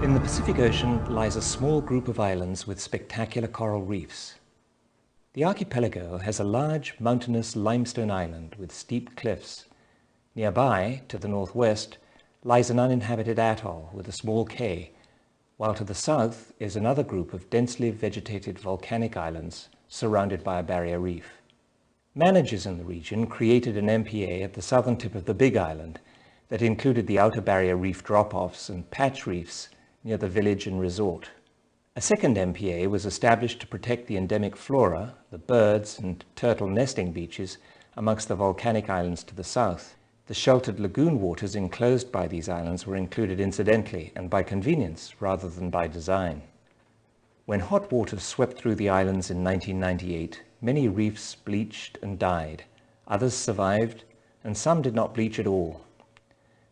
In the Pacific Ocean lies a small group of islands with spectacular coral reefs. The archipelago has a large mountainous limestone island with steep cliffs. Nearby, to the northwest, lies an uninhabited atoll with a small cay, while to the south is another group of densely vegetated volcanic islands surrounded by a barrier reef. Managers in the region created an MPA at the southern tip of the Big Island that included the outer barrier reef drop-offs and patch reefs near the village and resort. A second MPA was established to protect the endemic flora, the birds and turtle nesting beaches amongst the volcanic islands to the south. The sheltered lagoon waters enclosed by these islands were included incidentally and by convenience rather than by design. When hot waters swept through the islands in 1998, many reefs bleached and died. Others survived, and some did not bleach at all.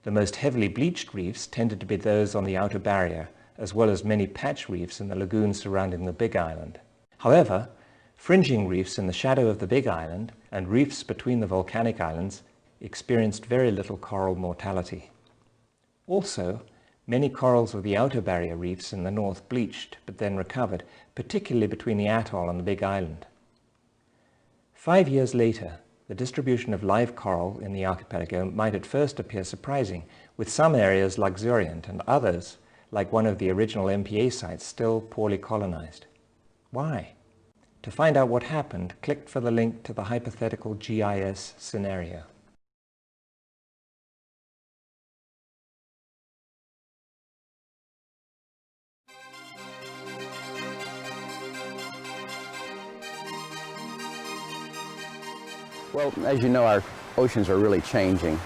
The most heavily bleached reefs tended to be those on the outer barrier, as well as many patch reefs in the lagoons surrounding the Big Island. However, fringing reefs in the shadow of the Big Island and reefs between the volcanic islands experienced very little coral mortality. Also, many corals of the outer barrier reefs in the north bleached, but then recovered, particularly between the atoll and the Big Island. 5 years later, the distribution of live coral in the archipelago might at first appear surprising, with some areas luxuriant and others, like one of the original MPA sites, still poorly colonized. Why? To find out what happened, click for the link to the hypothetical GIS scenario. Well, as you know, our oceans are really changing.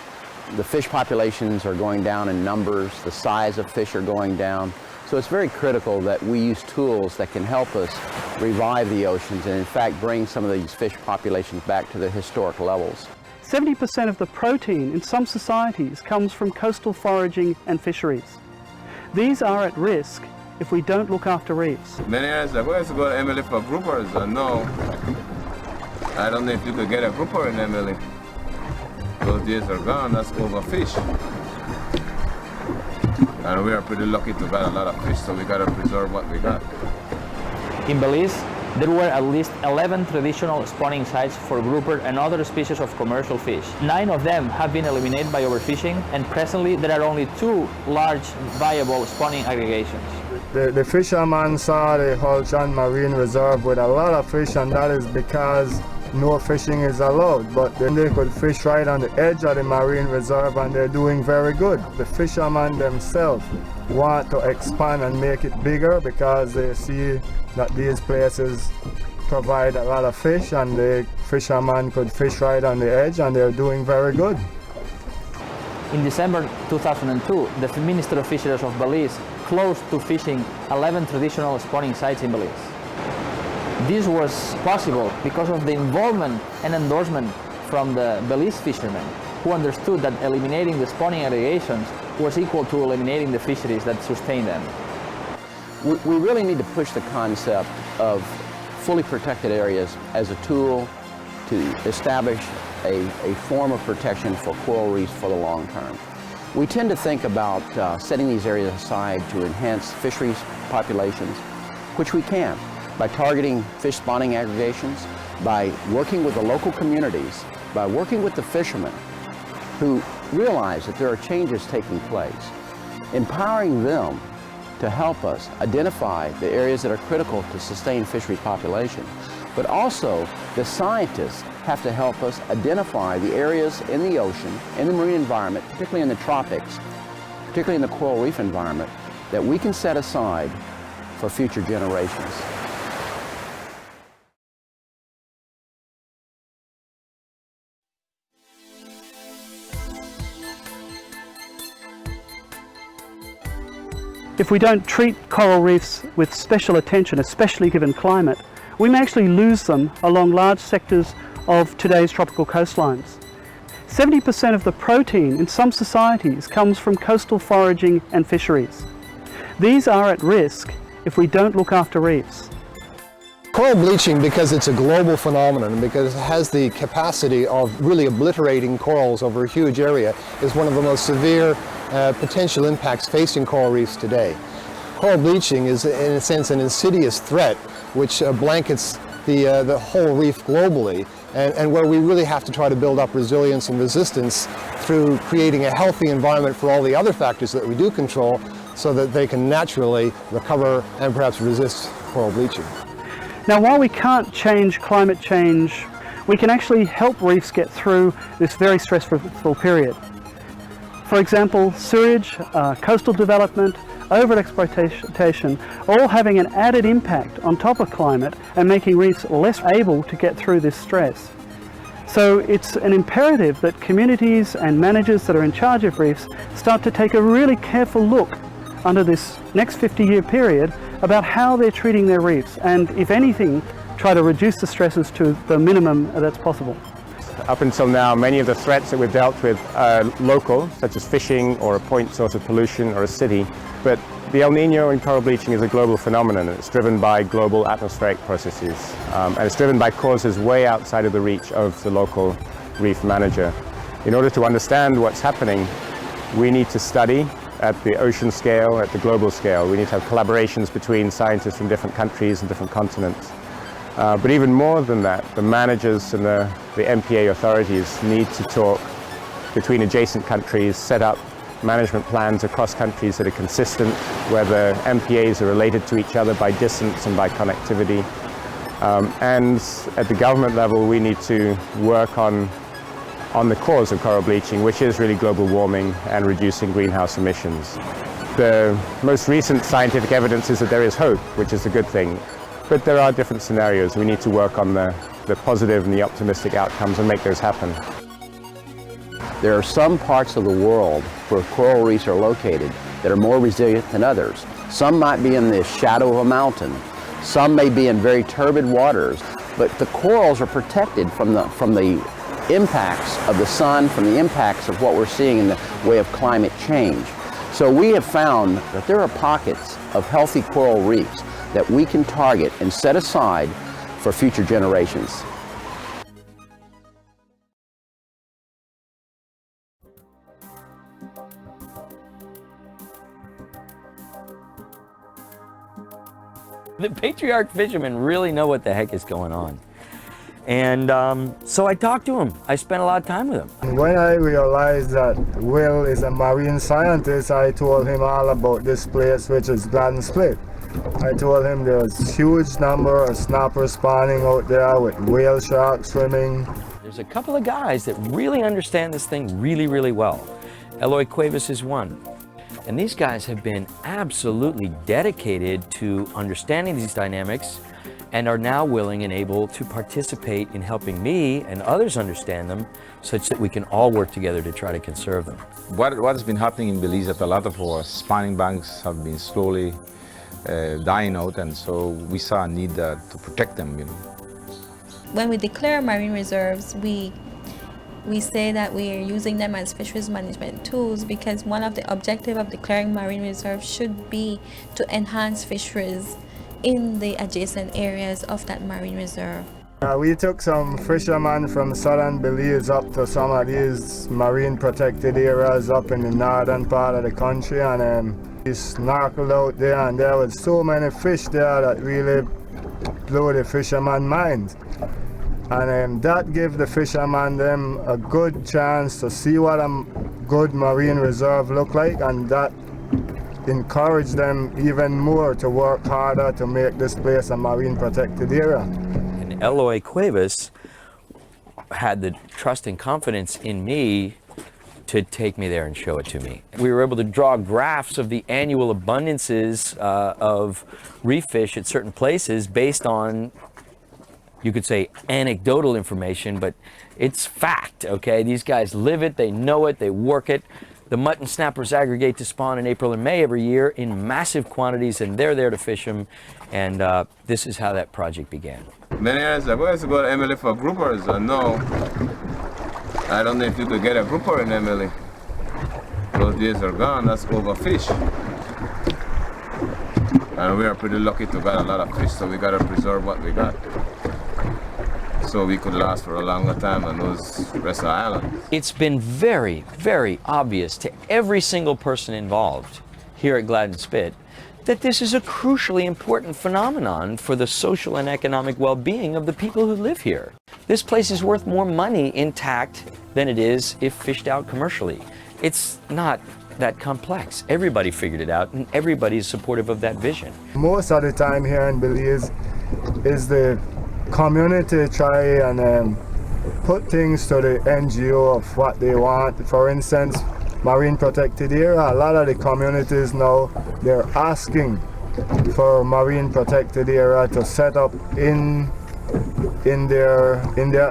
The fish populations are going down in numbers, the size of fish are going down. So it's very critical that we use tools that can help us revive the oceans and in fact bring some of these fish populations back to their historic levels. 70% of the protein in some societies comes from coastal foraging and fisheries. These are at risk if we don't look after reefs. Many years ago, I used to go to Emily for groupers, and now I don't know if you could get a grouper in Emily. Those days are gone, that's overfish. And we are pretty lucky to get a lot of fish, so we gotta preserve what we got. In Belize, there were at least 11 traditional spawning sites for grouper and other species of commercial fish. 9 of them have been eliminated by overfishing, and presently there are only 2 large viable spawning aggregations. The fisherman saw the Hulchan Marine Reserve with a lot of fish, and that is because no fishing is allowed, but then they could fish right on the edge of the marine reserve and they're doing very good. The fishermen themselves want to expand and make it bigger because they see that these places provide a lot of fish and the fishermen could fish right on the edge and they're doing very good. In December 2002, the Minister of Fisheries of Belize closed to fishing 11 traditional spawning sites in Belize. This was possible because of the involvement and endorsement from the Belize fishermen, who understood that eliminating the spawning aggregations was equal to eliminating the fisheries that sustain them. We really need to push the concept of fully protected areas as a tool to establish a form of protection for coral reefs for the long term. We tend to think about setting these areas aside to enhance fisheries populations, which we can, by targeting fish spawning aggregations, by working with the local communities, by working with the fishermen who realize that there are changes taking place, empowering them to help us identify the areas that are critical to sustain fisheries population. But also, the scientists have to help us identify the areas in the ocean, in the marine environment, particularly in the tropics, particularly in the coral reef environment, that we can set aside for future generations. If we don't treat coral reefs with special attention, especially given climate, we may actually lose them along large sectors of today's tropical coastlines. 70% of the protein in some societies comes from coastal foraging and fisheries. These are at risk if we don't look after reefs. Coral bleaching, because it's a global phenomenon, because it has the capacity of really obliterating corals over a huge area, is one of the most severe potential impacts facing coral reefs today. Coral bleaching is, in a sense, an insidious threat which blankets the whole reef globally, and where we really have to try to build up resilience and resistance through creating a healthy environment for all the other factors that we do control, so that they can naturally recover and perhaps resist coral bleaching. Now, while we can't change climate change, we can actually help reefs get through this very stressful period. For example, sewage, coastal development, over-exploitation, all having an added impact on top of climate and making reefs less able to get through this stress. So it's an imperative that communities and managers that are in charge of reefs start to take a really careful look under this next 50-year period about how they're treating their reefs, and if anything, try to reduce the stresses to the minimum that's possible. Up until now, many of the threats that we've dealt with are local, such as fishing or a point source of pollution or a city. But the El Nino and coral bleaching is a global phenomenon. It's driven by global atmospheric processes, and it's driven by causes way outside of the reach of the local reef manager. In order to understand what's happening, we need to study at the ocean scale, at the global scale. We need to have collaborations between scientists from different countries and different continents. But even more than that, the managers and the MPA authorities need to talk between adjacent countries, set up management plans across countries that are consistent, where the MPAs are related to each other by distance and by connectivity. And at the government level, we need to work on the cause of coral bleaching, which is really global warming and reducing greenhouse emissions. The most recent scientific evidence is that there is hope, which is a good thing. But there are different scenarios. We need to work on the positive and the optimistic outcomes and make those happen. There are some parts of the world where coral reefs are located that are more resilient than others. Some might be in the shadow of a mountain. Some may be in very turbid waters. But the corals are protected from the impacts of the sun, from the impacts of what we're seeing in the way of climate change. So we have found that there are pockets of healthy coral reefs that we can target and set aside for future generations. The patriarch fishermen really know what the heck is going on. And so I talked to him. I spent a lot of time with him. When I realized that Will is a marine scientist, I told him all about this place, which is Gladden Split. I told him there's huge number of snappers spawning out there with whale sharks swimming. There's a couple of guys that really understand this thing really, really well. Eloy Cuevas is one. And these guys have been absolutely dedicated to understanding these dynamics and are now willing and able to participate in helping me and others understand them, such that we can all work together to try to conserve them. What has been happening in Belize is that a lot of our spawning banks have been slowly dying out, and so we saw a need to protect them. When we declare marine reserves, we say that we are using them as fisheries management tools, because one of the objectives of declaring marine reserves should be to enhance fisheries in the adjacent areas of that marine reserve. We took some fishermen from southern Belize up to some of these marine protected areas up in the northern part of the country, and we snorkeled out there, and there was so many fish there that really blew the fisherman mind. And that gave the fishermen them a good chance to see what a good marine reserve look like, and that encouraged them even more to work harder to make this place a marine protected area. And Eloy Cuevas had the trust and confidence in me to take me there and show it to me. We were able to draw graphs of the annual abundances of reef fish at certain places based on, you could say, anecdotal information, but it's fact, okay? These guys live it, they know it, they work it. The mutton snappers aggregate to spawn in April and May every year in massive quantities, and they're there to fish them, and this is how that project began. Many years ago, I used to go to MLA for groupers, and now, I don't know if you could get a grouper in MLA. Those days are gone, that's overfish. And we are pretty lucky to get a lot of fish, so we gotta preserve what we got, so we could last for a longer time on those rest of the island. It's been very, very obvious to every single person involved here at Gladden Spit that this is a crucially important phenomenon for the social and economic well-being of the people who live here. This place is worth more money intact than it is if fished out commercially. It's not that complex. Everybody figured it out, and everybody is supportive of that vision. Most of the time here in Belize is the community try and put things to the NGO of what they want. For instance, marine protected area, a lot of the communities now, they're asking for marine protected area to set up in their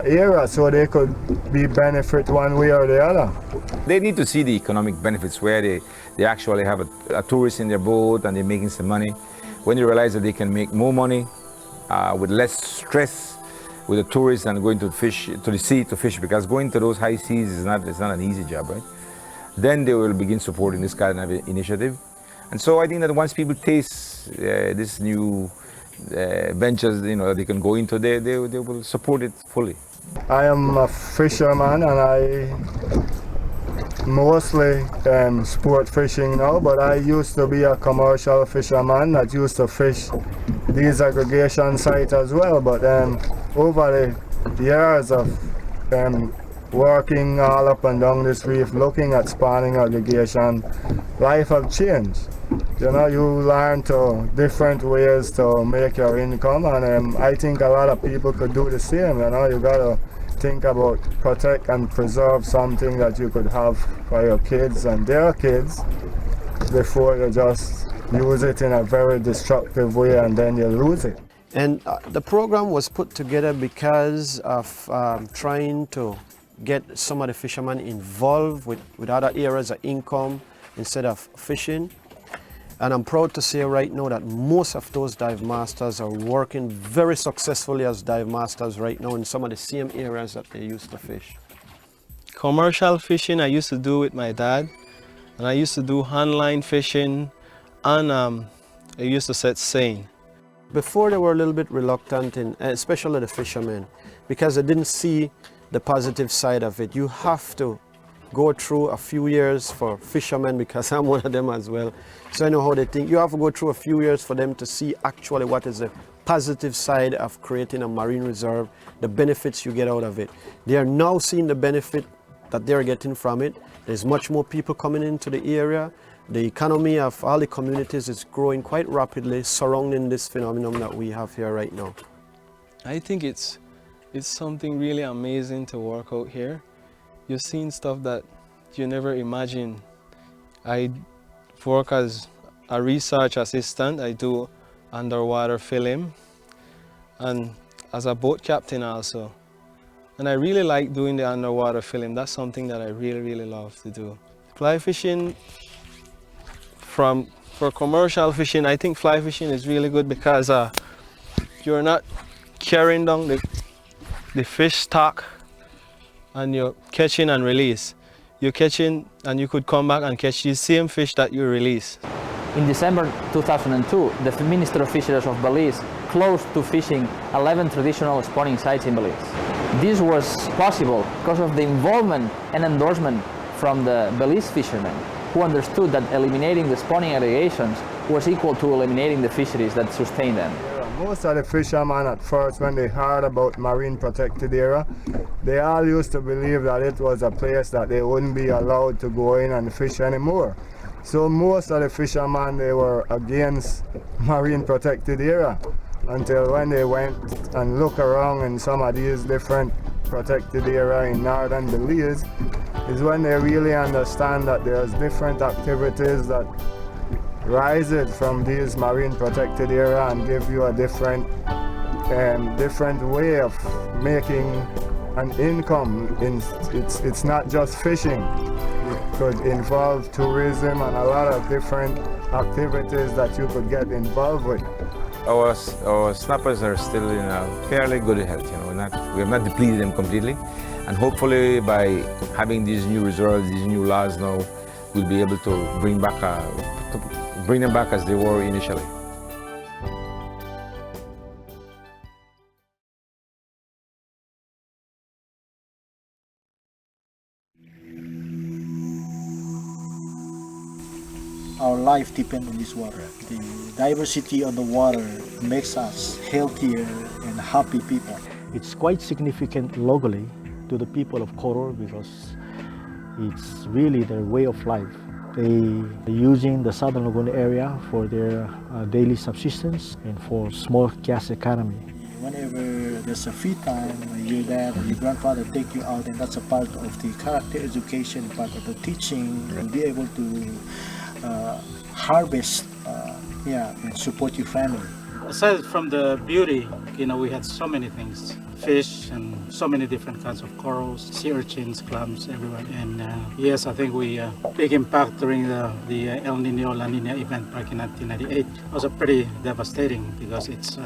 area so they could be benefit one way or the other. They need to see the economic benefits where they actually have a tourist in their boat and they're making some money. When they realize that they can make more money with less stress with the tourists than going to the sea to fish, because going to those high seas is not an easy job, right? Then they will begin supporting this kind of initiative. And so I think that once people taste this new ventures, that they can go into, they will support it fully. I am a fisherman and I mostly sport fishing now, but I used to be a commercial fisherman that used to fish these aggregation sites as well. But over the years of working all up and down this reef, looking at spawning aggregation, life have changed. You learn to different ways to make your income, and I think a lot of people could do the same. You gotta think about protect and preserve something that you could have for your kids and their kids before you just use it in a very destructive way and then you lose it. And the program was put together because of trying to get some of the fishermen involved with other areas of income instead of fishing. And I'm proud to say right now that most of those dive masters are working very successfully as dive masters right now in some of the same areas that they used to fish. Commercial fishing I used to do with my dad, and I used to do handline fishing, and I used to set seine. Before they were a little bit reluctant, especially the fishermen, because they didn't see the positive side of it. You have to go through a few years for fishermen, because I'm one of them as well. So I know how they think. You have to go through a few years for them to see actually what is the positive side of creating a marine reserve, the benefits you get out of it. They are now seeing the benefit that they're getting from it. There's much more people coming into the area. The economy of all the communities is growing quite rapidly surrounding this phenomenon that we have here right now. I think it's something really amazing to work out here. You're seeing stuff that you never imagined. I work as a research assistant. I do underwater film and as a boat captain also. And I really like doing the underwater film. That's something that I really love to do. Fly fishing, for commercial fishing, I think fly fishing is really good because you're not carrying down the fish stock and you're catching and release. You're catching and you could come back and catch the same fish that you release. In December 2002, the Minister of Fisheries of Belize closed to fishing 11 traditional spawning sites in Belize. This was possible because of the involvement and endorsement from the Belize fishermen, who understood that eliminating the spawning aggregations was equal to eliminating the fisheries that sustain them. Most of the fishermen at first, when they heard about marine protected area, they all used to believe that it was a place that they wouldn't be allowed to go in and fish anymore. So most of the fishermen, they were against marine protected area until when they went and looked around in some of these different protected area in northern Belize, is when they really understand that there's different activities that rises from these marine protected area and give you a different way of making an income. It's not just fishing. It could involve tourism and a lot of different activities that you could get involved with. Our snappers are still in a fairly good health. We have not depleted them completely, and hopefully by having these new reserves, these new laws now, we'll be able to bring them back as they were initially. our life depends on this water. The diversity of the water makes us healthier and happy people. It's quite significant locally to the people of coral because it's really their way of life. They are using the Southern Lagoon area for their daily subsistence and for small gas economy. Whenever there's a free time, your dad or your grandfather take you out, and that's a part of the character education, part of the teaching. You'll be able to harvest and support your family. Aside from the beauty, we had so many things. Fish and so many different kinds of corals, sea urchins, clams, everywhere. And yes, I think we big impact during the El Nino La Nina event back in 1998. It was a pretty devastating because it's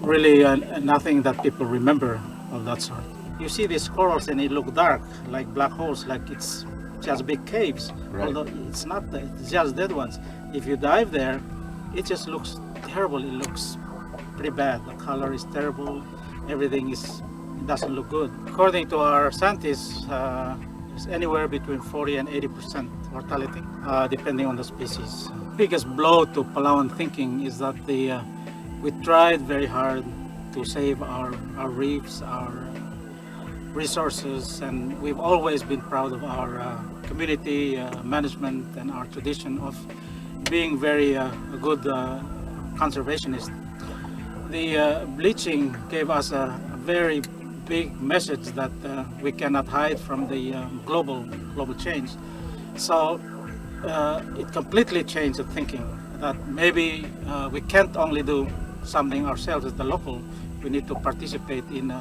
really nothing that people remember of that sort. You see these corals and it look dark, like black holes, like it's just big caves. Right. Although it's not, it's just dead ones. If you dive there, it just looks terrible. It looks pretty bad. The color is terrible. Everything doesn't look good. According to our scientists, it's anywhere between 40 and 80% mortality, depending on the species. Biggest blow to Palauan thinking is that we tried very hard to save our reefs, our resources, and we've always been proud of our community management and our tradition of being very good conservationists. The bleaching gave us a very big message that we cannot hide from the global change. So it completely changed the thinking that maybe we can't only do something ourselves as the local. We need to participate in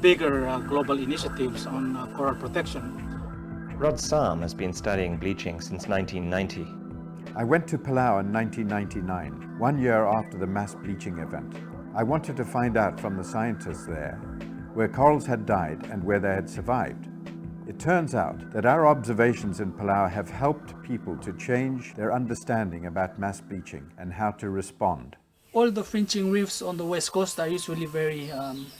bigger global initiatives on coral protection. Rod Sam has been studying bleaching since 1990. I went to Palau in 1999, 1 year after the mass bleaching event. I wanted to find out from the scientists there where corals had died and where they had survived. It turns out that our observations in Palau have helped people to change their understanding about mass bleaching and how to respond. All the fringing reefs on the west coast are usually very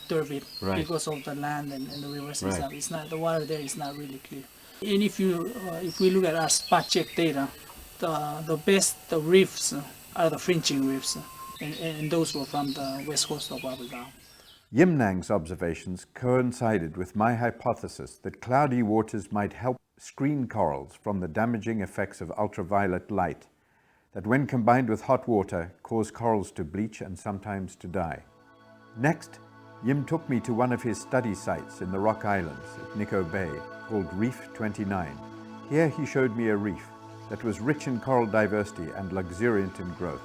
turbid because of the land and the rivers and stuff. It's not, the water there is not really clear. And if we look at our spot check data, the best reefs are the fringing reefs. And those were from the west coast of Palau. Yimnang's observations coincided with my hypothesis that cloudy waters might help screen corals from the damaging effects of ultraviolet light that, when combined with hot water, cause corals to bleach and sometimes to die. Next, Yim took me to one of his study sites in the Rock Islands at Nico Bay called Reef 29. Here he showed me a reef that was rich in coral diversity and luxuriant in growth.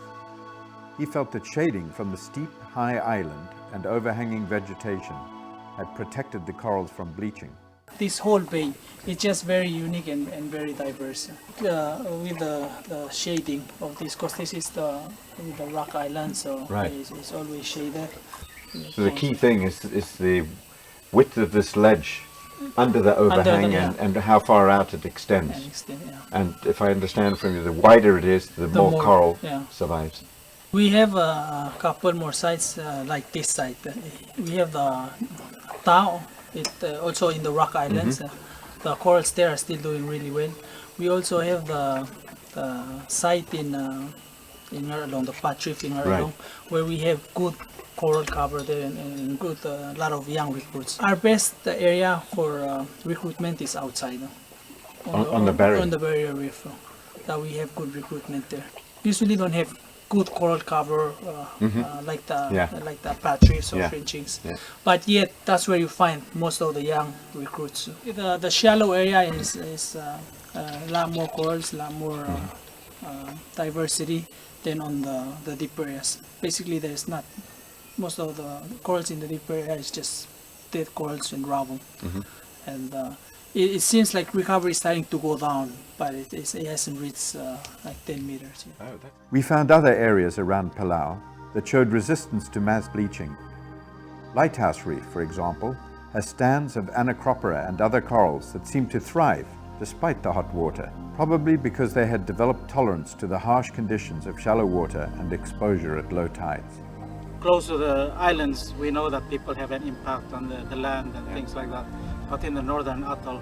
He felt that shading from the steep, high island and overhanging vegetation had protected the corals from bleaching. This whole bay is just very unique and very diverse. With the shading of this, because this is the rock island, so it's always shaded. So the key thing is the width of this ledge under the overhang and how far out it extends. And if I understand from you, the wider it is, the more coral survives. We have a couple more sites like this site. We have the Tao, also in the Rock Islands. The corals there are still doing really well. We also have the site in Maralong, the Pat Reef in Maralong, where we have good coral cover there and good a lot of young recruits. Our best area for recruitment is outside on the barrier. On the barrier reef. That we have good recruitment there. Usually don't have good coral cover like the Pat Reefs or fringings, but yet that's where you find most of the young recruits. The shallow area is a lot more corals, a lot more diversity than on the deep areas. Basically, there's not most of the corals in the deep area is just dead corals and rubble, and it seems like recovery is starting to go down, but it hasn't reached like 10 meters. We found other areas around Palau that showed resistance to mass bleaching. Lighthouse Reef, for example, has stands of Anacropora and other corals that seem to thrive despite the hot water, probably because they had developed tolerance to the harsh conditions of shallow water and exposure at low tides. Close to the islands, we know that people have an impact on the land and things like that. But in the northern atoll,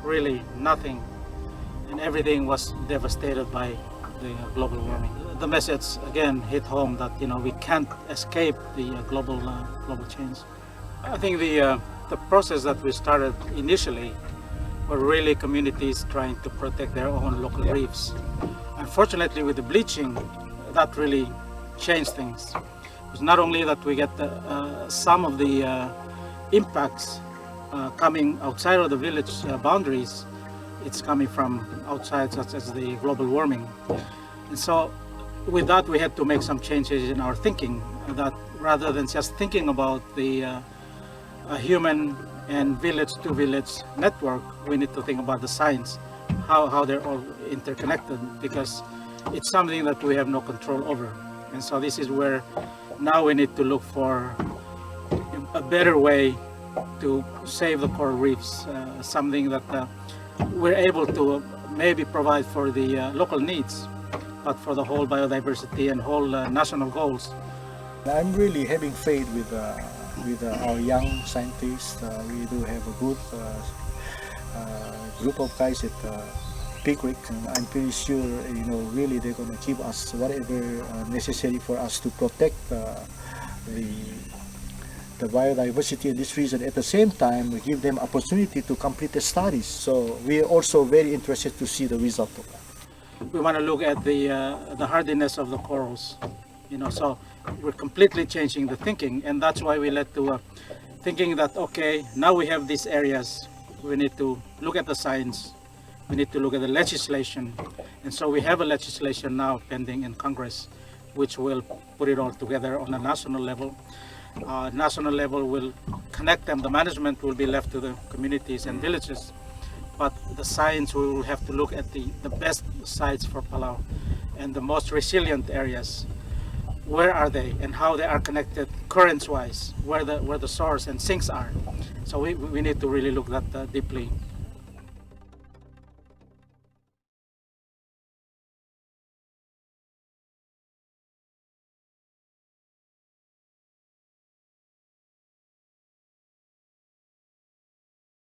really nothing. And everything was devastated by the global warming. The message again hit home that we can't escape the global change. I think the process that we started initially were really communities trying to protect their own local reefs. Unfortunately, with the bleaching, that really changed things. It's not only that we get some of the impacts coming outside of the village boundaries, it's coming from outside, such as the global warming. And so with that, we had to make some changes in our thinking, that rather than just thinking about the human and village-to-village network, we need to think about the science, how they're all interconnected, because it's something that we have no control over. And so this is where now we need to look for a better way to save the coral reefs, something that we're able to maybe provide for the local needs, but for the whole biodiversity and whole national goals. I'm really having faith with our young scientists. We do have a good group of guys at Pig Creek, and I'm pretty sure really they're going to give us whatever necessary for us to protect the biodiversity in this region. At the same time, we give them opportunity to complete the studies. So we are also very interested to see the result of that. We want to look at the hardiness of the corals, so we're completely changing the thinking, and that's why we led to thinking that, okay, now we have these areas, we need to look at the science, we need to look at the legislation, and so we have a legislation now pending in Congress, which will put it all together on a national level. National level will connect them, the management will be left to the communities and villages, but the science, we will have to look at the best sites for Palau and the most resilient areas. Where are they and how they are connected currents-wise, where the source and sinks are. So we need to really look at that deeply.